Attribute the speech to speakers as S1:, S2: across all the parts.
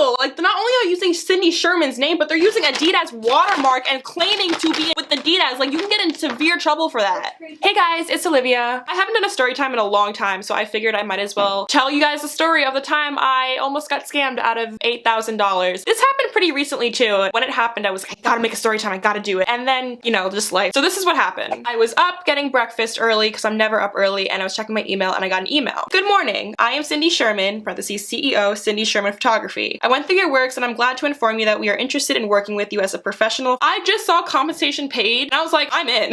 S1: illegal. Like, not only are you using Cindy Sherman's name, but they're using Adidas watermark and claiming to be with Adidas. Like, you can get in severe trouble for that. Hey guys, it's Olivia. I haven't done a story time in a long time, so I figured I might as well tell you guys the story of the time I almost got scammed out of $8,000. This happened pretty recently too. When it happened, I was like, I gotta make a story time, I gotta do it. And then, you know, just life. So this is what happened. I was up getting breakfast early, because I'm never up early, and I was checking my email and I got an email. Good morning, I am Cindy Sherman, parentheses CEO, Cindy Sherman Photography. I went through your works and I'm glad to inform you that we are interested in working with you as a professional. I just saw compensation paid and I was like, I'm in.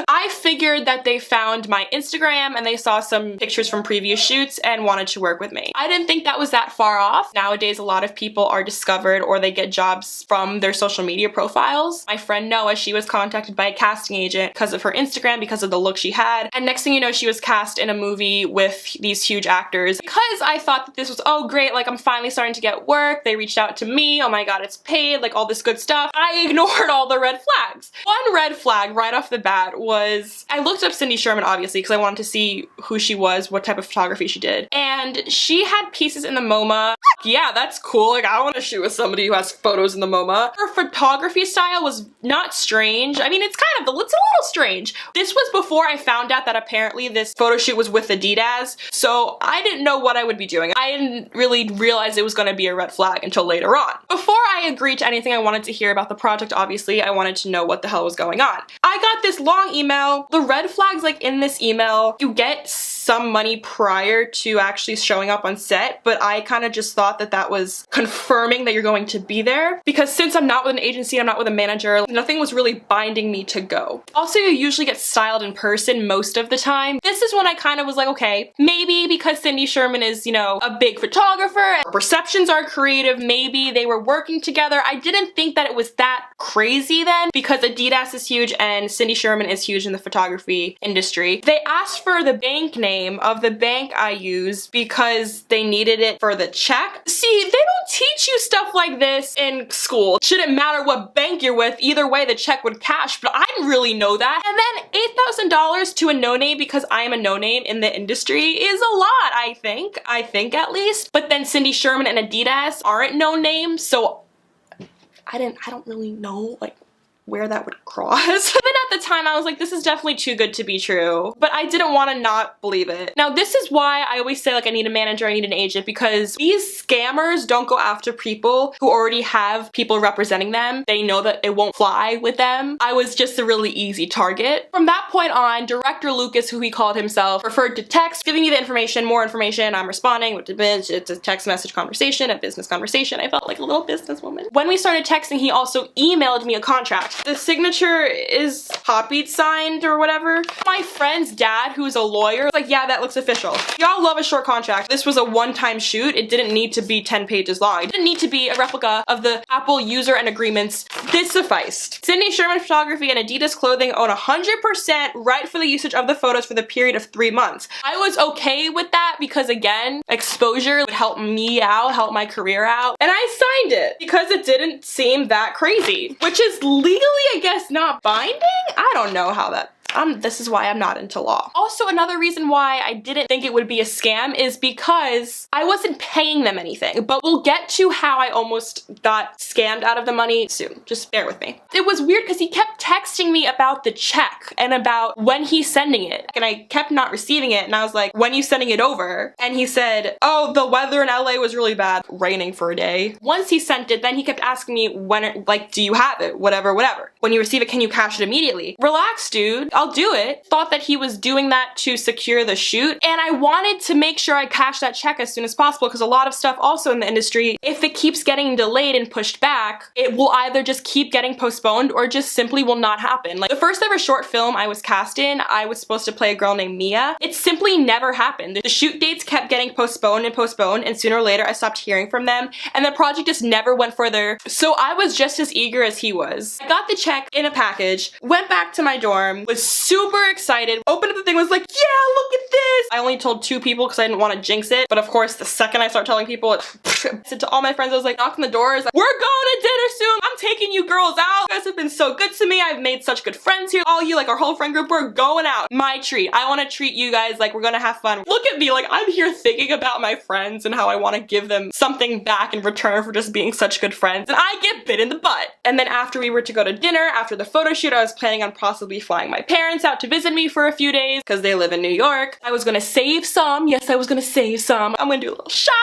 S1: I figured that they found my Instagram and they saw some pictures from previous shoots and wanted to work with me. I didn't think that was that far off. Nowadays, a lot of people are discovered or they get jobs from their social media profiles. My friend Noah, she was contacted by a casting agent because of her Instagram, because of the look she had. And next thing you know, she was cast in a movie with these huge actors. Because I thought that this was, oh great, like I'm finally starting to get work. They reached out to me. Oh my god, it's paid, like all this good stuff. I ignored all the red flags. One red flag right off the bat was, I looked up Cindy Sherman obviously because I wanted to see who she was, what type of photography she did. And she had pieces in the MoMA. Yeah, that's cool. Like I want to shoot with somebody who has photos in the MoMA. Her photography style was not strange. I mean, it's a little strange. This was before I found out that apparently this photo shoot was with Adidas. So I didn't know what I would be doing. I didn't really realize it was going to be a red flag until later on. Before I agreed to anything I wanted to hear about the project, obviously, I wanted to know what the hell was going on. I got this long email. The red flags, like in this email, you get some money prior to actually showing up on set, but I kind of just thought that that was confirming that you're going to be there, because since I'm not with an agency, I'm not with a manager, nothing was really binding me to go. Also, you usually get styled in person most of the time. This is when I kind of was like, okay, maybe because Cindy Sherman is, you know, a big photographer, and her perceptions are creative, maybe they were working together. I didn't think that it was that crazy then, because Adidas is huge and Cindy Sherman is huge in the photography industry. They asked for the bank name of the bank I use because they needed it for the check. See, they don't teach you stuff like this in school. Shouldn't matter what bank you're with, either way the check would cash, but I didn't really know that. And then $8,000 to a no-name because I am a no-name in the industry is a lot, I think at least. But then Cindy Sherman and Adidas aren't no-names, so I don't really know like where that would cross. Even at the time I was like, this is definitely too good to be true, but I didn't want to not believe it. Now this is why I always say like I need a manager, I need an agent, because these scammers don't go after people who already have people representing them. They know that it won't fly with them. I was just a really easy target. From that point on, Director Lucas, who he called himself, preferred to text, giving me the information, more information, I'm responding, it's a text message conversation, a business conversation. I felt like a little businesswoman. When we started texting, he also emailed me a contract. The signature is copied, signed, or whatever. My friend's dad, who's a lawyer, was like, yeah, that looks official. Y'all love a short contract. This was a one-time shoot. It didn't need to be 10 pages long. It didn't need to be a replica of the Apple user and agreements. This sufficed. Cindy Sherman Photography and Adidas Clothing own 100% right for the usage of the photos for the period of 3 months. I was okay with that because, again, exposure would help me out, help my career out, and I signed it because it didn't seem that crazy, which is legally, I guess, not binding? I don't know how that... this is why I'm not into law. Also, another reason why I didn't think it would be a scam is because I wasn't paying them anything, but we'll get to how I almost got scammed out of the money soon. Just bear with me. It was weird because he kept texting me about the check and about when he's sending it, and I kept not receiving it, and I was like, when are you sending it over? And he said, oh, the weather in LA was really bad, raining for a day. Once he sent it, then he kept asking me when, like, do you have it? Whatever. When you receive it, can you cash it immediately? Relax, dude. I'll do it. Thought that he was doing that to secure the shoot, and I wanted to make sure I cashed that check as soon as possible, because a lot of stuff also in the industry, if it keeps getting delayed and pushed back, it will either just keep getting postponed or just simply will not happen. Like the first ever short film I was cast in, I was supposed to play a girl named Mia. It simply never happened. The shoot dates kept getting postponed and postponed, and sooner or later I stopped hearing from them, and the project just never went further. So I was just as eager as he was. I got the check in a package, went back to my dorm, was super excited. Opened up the thing, was like, yeah, look at this. I only told 2 people because I didn't want to jinx it. But of course, the second I start telling people, I said to all my friends, I was like, knock on the doors. Like, we're going to dinner soon. I'm taking you girls out. You guys have been so good to me. I've made such good friends here. All you, like our whole friend group, we're going out. My treat. I want to treat you guys like we're gonna have fun. Look at me, like I'm here thinking about my friends and how I want to give them something back in return for just being such good friends. And I get bit in the butt. And then after we were to go to dinner, after the photo shoot, I was planning on possibly flying my parents out to visit me for a few days because they live in New York. I was gonna save some. Yes, I was gonna save some. I'm gonna do a little shopping.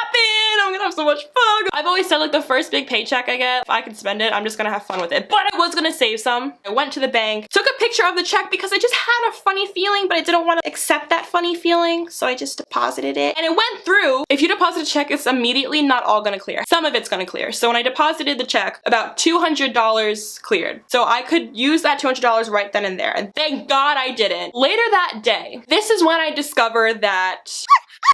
S1: I'm gonna have so much fun. I've always said like the first big paycheck I get, if I can spend it, I'm just gonna have fun with it. But I was gonna save some. I went to the bank, took a picture of the check because I just had a funny feeling, but I didn't want to accept that funny feeling, so I just deposited it. And it went through. If you deposit a check, it's immediately not all gonna clear. Some of it's gonna clear. So when I deposited the check, about $200 cleared. So I could use that $200 right then and there. And thank God I didn't. Later that day, this is when I discovered that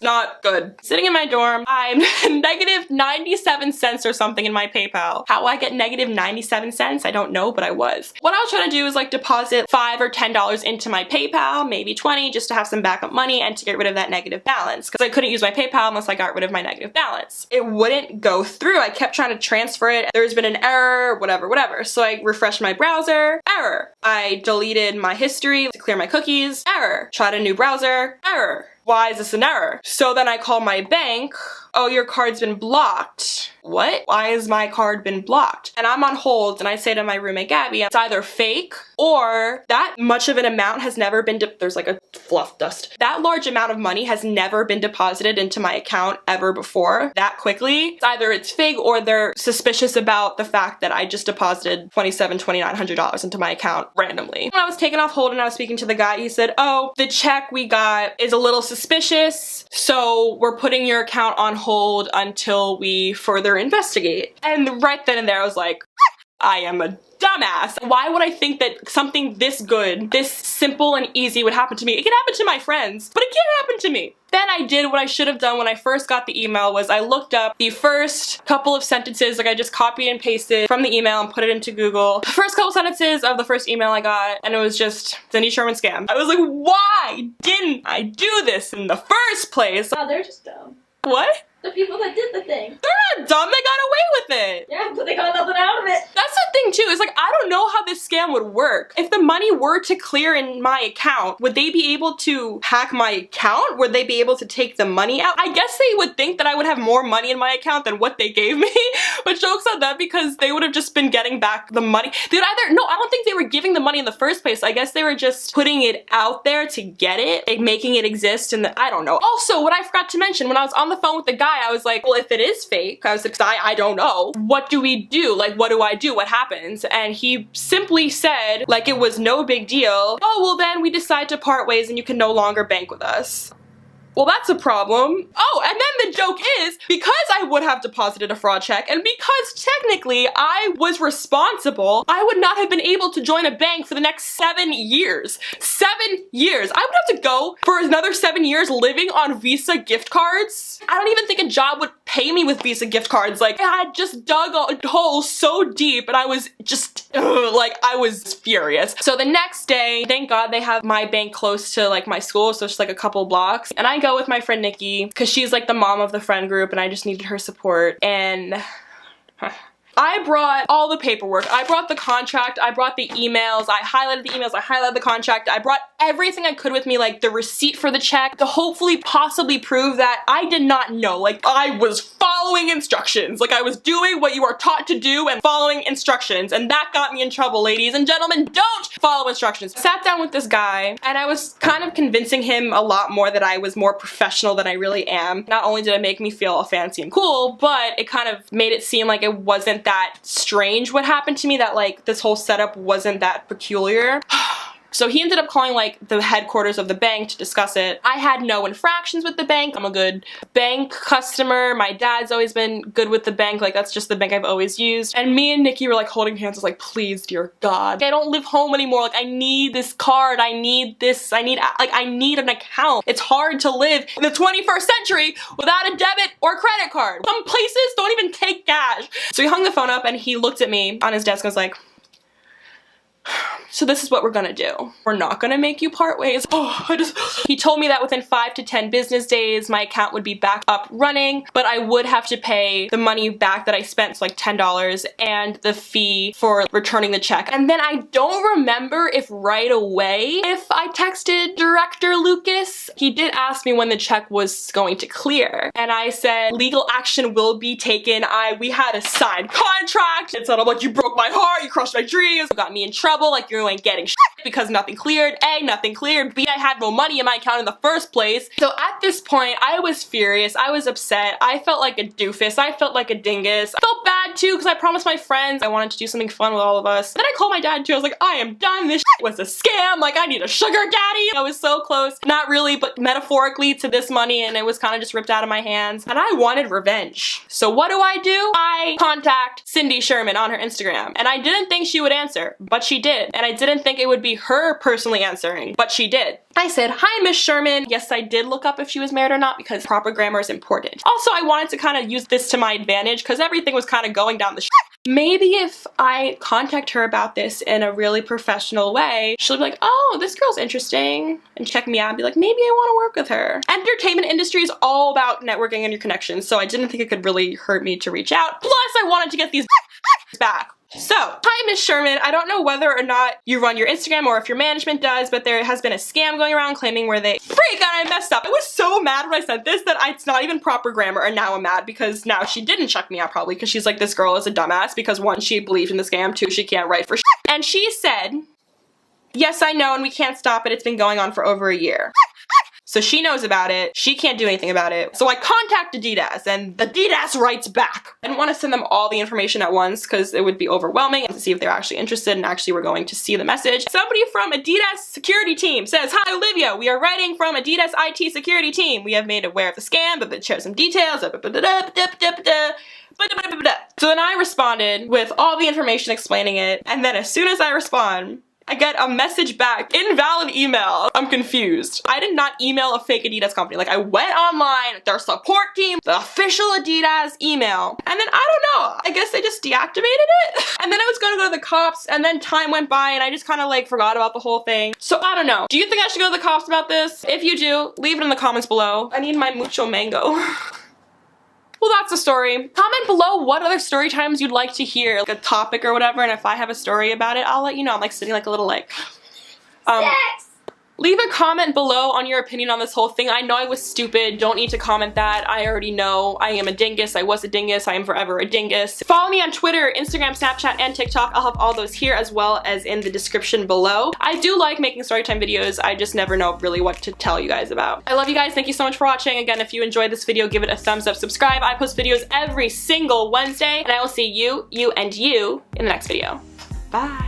S1: not good. Sitting in my dorm, I'm negative 97 cents or something in my PayPal. How I get negative 97 cents, I don't know, but I was. What I was trying to do is like deposit $5 or $10 into my PayPal, maybe 20, just to have some backup money and to get rid of that negative balance. Because I couldn't use my PayPal unless I got rid of my negative balance. It wouldn't go through. I kept trying to transfer it. There's been an error, whatever. So I refreshed my browser, error. I deleted my history to clear my cookies, error. Tried a new browser, error. Why is this an error? So then I call my bank. Oh, your card's been blocked. What? Why has my card been blocked? And I'm on hold and I say to my roommate Gabby, it's either fake or that much of an amount has never been, there's like a fluff dust. That large amount of money has never been deposited into my account ever before that quickly. It's either it's fake or they're suspicious about the fact that I just deposited $2,900 into my account randomly. When I was taken off hold and I was speaking to the guy, he said, oh, the check we got is a little suspicious, so we're putting your account on hold until we further investigate. And right then and there I was like, I am a dumbass. Why would I think that something this good, this simple and easy would happen to me? It can happen to my friends, but it can't happen to me. Then I did what I should have done when I first got the email was I looked up the first couple of sentences, like I just copied and pasted from the email and put it into Google. The first couple sentences of the first email I got, and it was just Cindy Sherman scam. I was like, why didn't I do this in the first place?
S2: Oh, they're just dumb.
S1: What?
S2: The people that did the thing.
S1: They're not dumb, they got away with it.
S2: Yeah, but they got nothing out of it.
S1: That's the thing too, is like, I don't know how this scam would work. If the money were to clear in my account, would they be able to hack my account? Would they be able to take the money out? I guess they would think that I would have more money in my account than what they gave me, but jokes on them because they would have just been getting back the money. They would either, no, I don't think they were giving the money in the first place. I guess they were just putting it out there to get it, like making it exist, and I don't know. Also, what I forgot to mention, when I was on the phone with the guy, I was like, well, if it is fake, I was like, I don't know. What do we do? Like, what do I do? What happens? And he simply said, like, it was no big deal. Oh, well then we decide to part ways and you can no longer bank with us. Well, that's a problem. Oh, and then the joke is, because I would have deposited a fraud check, and because technically I was responsible, I would not have been able to join a bank for the next 7 years. 7 years. I would have to go for another 7 years living on Visa gift cards. I don't even think a job would pay me with Visa gift cards. Like, I had just dug a hole so deep and I was just, like, I was furious. So the next day, thank God they have my bank close to like my school, so it's like a couple blocks. And I go with my friend Nikki because she's like the mom of the friend group and I just needed her support. And I brought all the paperwork. I brought the contract, I brought the emails, I highlighted the emails, I highlighted the contract, I brought everything I could with me, like the receipt for the check, to hopefully possibly prove that I did not know. Like, I was following instructions. Like, I was doing what you are taught to do and following instructions, and that got me in trouble, ladies and gentlemen. Don't follow instructions. I sat down with this guy, and I was kind of convincing him a lot more that I was more professional than I really am. Not only did it make me feel all fancy and cool, but it kind of made it seem like it wasn't that strange what happened to me, that like this whole setup wasn't that peculiar. So he ended up calling like the headquarters of the bank to discuss it. I had no infractions with the bank. I'm a good bank customer. My dad's always been good with the bank. Like, that's just the bank I've always used. And me and Nikki were like holding hands. I was like, please, dear God, I don't live home anymore. Like, I need this card. I need this. I need an account. It's hard to live in the 21st century without a debit or credit card. Some places don't even take cash. So he hung the phone up and he looked at me on his desk and was like, so this is what we're gonna do. We're not gonna make you part ways. He told me that within 5 to 10 business days, my account would be back up running, but I would have to pay the money back that I spent, so like $10, and the fee for returning the check. And then I don't remember if right away if I texted Director Lucas. He did ask me when the check was going to clear, and I said legal action will be taken. We had a signed contract. It said, I'm like, you broke my heart, you crushed my dreams, you got me in trouble, like you ain't getting shit because nothing cleared. A, nothing cleared. B, I had no money in my account in the first place. So at this point, I was furious. I was upset. I felt like a doofus. I felt like a dingus. I felt bad too because I promised my friends I wanted to do something fun with all of us. Then I called my dad too. I was like, I am done. This was a scam. Like, I need a sugar daddy. I was so close. Not really, but metaphorically to this money, and it was kind of just ripped out of my hands. And I wanted revenge. So what do? I contact Cindy Sherman on her Instagram, and I didn't think she would answer, but she did. And I didn't think it would be her personally answering, but she did. I said, hi, Miss Sherman. Yes, I did look up if she was married or not because proper grammar is important. Also, I wanted to kind of use this to my advantage because everything was kind of going down the shit. Maybe if I contact her about this in a really professional way, she'll be like, oh, this girl's interesting, and check me out and be like, maybe I want to work with her. Entertainment industry is all about networking and your connections, so I didn't think it could really hurt me to reach out. Plus, I wanted to get these back. So, hi Miss Sherman, I don't know whether or not you run your Instagram or if your management does, but there has been a scam going around claiming where they freak and I messed up. I was so mad when I said this that it's not even proper grammar, and now I'm mad because now she didn't check me out probably because she's like, this girl is a dumbass because 1, she believed in the scam, 2, she can't write for shit. And she said, yes, I know, and we can't stop it. It's been going on for over a year. So she knows about it. She can't do anything about it. So I contact Adidas, and Adidas writes back. I didn't want to send them all the information at once because it would be overwhelming to see if they're actually interested and actually were going to see the message. Somebody from Adidas security team says, hi Olivia, we are writing from Adidas IT security team. We have made aware of the scam, but share some details. So then I responded with all the information explaining it, and then as soon as I respond, I get a message back, invalid email. I'm confused. I did not email a fake Adidas company. Like, I went online, their support team, the official Adidas email, and then I don't know, I guess they just deactivated it? And then I was gonna go to the cops, and then time went by and I just kind of like forgot about the whole thing. So I don't know. Do you think I should go to the cops about this? If you do, leave it in the comments below. I need my mucho mango. Well, that's the story. Comment below what other story times you'd like to hear, like a topic or whatever, and if I have a story about it, I'll let you know. I'm like sitting like a little like,
S2: Sex!
S1: Leave a comment below on your opinion on this whole thing. I know I was stupid. Don't need to comment that. I already know I am a dingus. I was a dingus. I am forever a dingus. Follow me on Twitter, Instagram, Snapchat, and TikTok. I'll have all those here as well as in the description below. I do like making storytime videos. I just never know really what to tell you guys about. I love you guys. Thank you so much for watching. Again, if you enjoyed this video, give it a thumbs up, subscribe. I post videos every single Wednesday, and I will see you, and you in the next video. Bye.